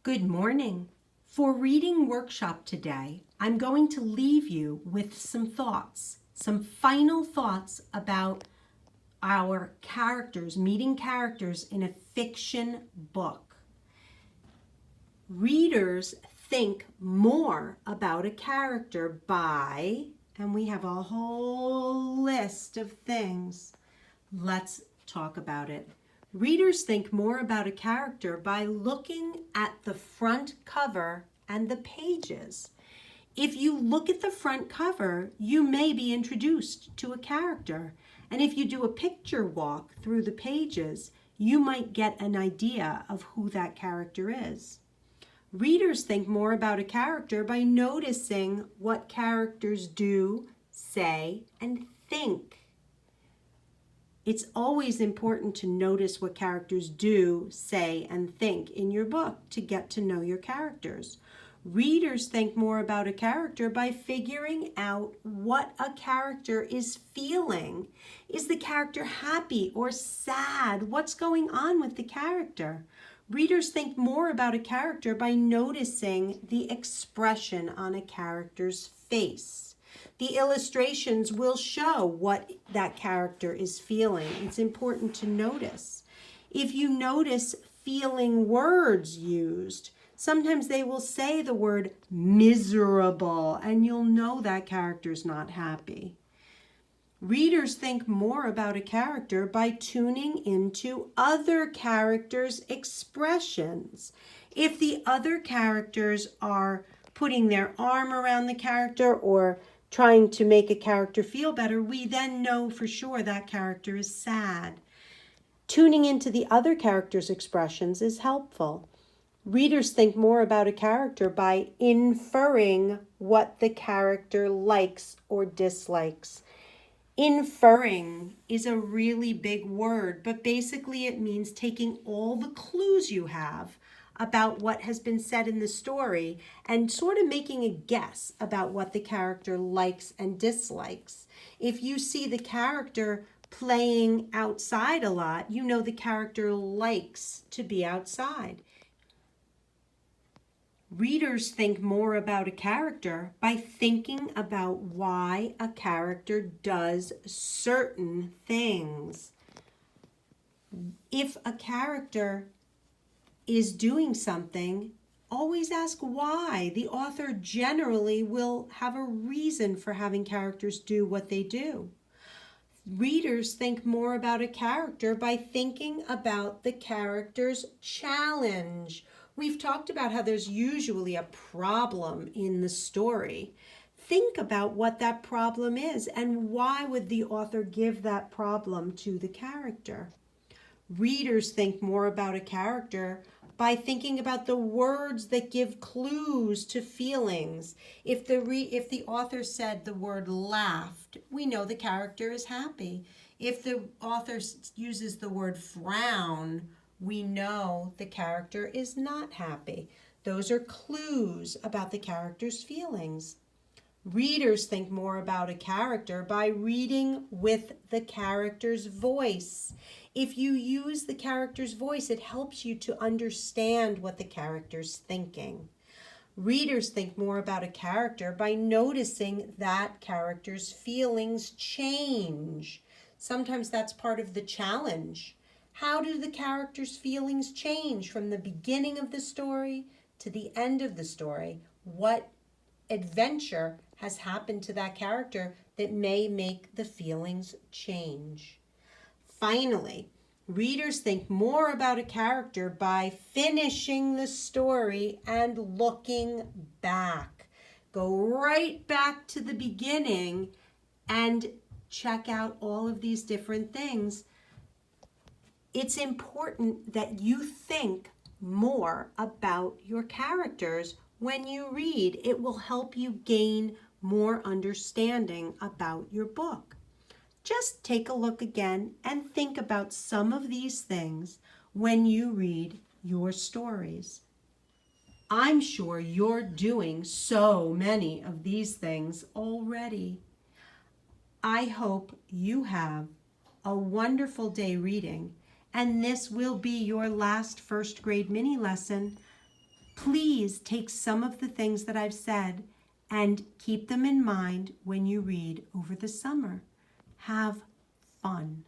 Good morning. For reading workshop today, I'm going to leave you with some thoughts, some final thoughts about our characters, meeting characters in a fiction book. Readers think more about a character by, and we have a whole list of things. Let's talk about it. Readers think more about a character by looking at the front cover and the pages. If you look at the front cover, you may be introduced to a character. And if you do a picture walk through the pages, you might get an idea of who that character is. Readers think more about a character by noticing what characters do, say, and think. It's always important to notice what characters do, say, and think in your book to get to know your characters. Readers think more about a character by figuring out what a character is feeling. Is the character happy or sad? What's going on with the character? Readers think more about a character by noticing the expression on a character's face. The illustrations will show what that character is feeling. It's important to notice. If you notice feeling words used, sometimes they will say the word miserable, and you'll know that character's not happy. Readers think more about a character by tuning into other characters' expressions. If the other characters are putting their arm around the character or trying to make a character feel better, we then know for sure that character is sad. Tuning into the other character's expressions is helpful. Readers think more about a character by inferring what the character likes or dislikes. Inferring is a really big word, but basically it means taking all the clues you have about what has been said in the story and sort of making a guess about what the character likes and dislikes. If you see the character playing outside a lot, you know the character likes to be outside. Readers think more about a character by thinking about why a character does certain things. If a character is doing something, always ask why. The author generally will have a reason for having characters do what they do. Readers think more about a character by thinking about the character's challenge. We've talked about how there's usually a problem in the story. Think about what that problem is and why would the author give that problem to the character. Readers think more about a character by thinking about the words that give clues to feelings. If the author said the word laughed, we know the character is happy. If the author uses the word frown, we know the character is not happy. Those are clues about the character's feelings. Readers think more about a character by reading with the character's voice. If you use the character's voice, it helps you to understand what the character's thinking. Readers think more about a character by noticing that character's feelings change. Sometimes that's part of the challenge. How do the character's feelings change from the beginning of the story to the end of the story? What adventure has happened to that character that may make the feelings change? Finally, readers think more about a character by finishing the story and looking back. Go right back to the beginning and check out all of these different things. It's important that you think more about your characters when you read. It will help you gain more understanding about your book. Just take a look again and think about some of these things when you read your stories. I'm sure you're doing so many of these things already. I hope you have a wonderful day reading, and this will be your last first grade mini lesson. Please take some of the things that I've said and keep them in mind when you read over the summer. Have fun.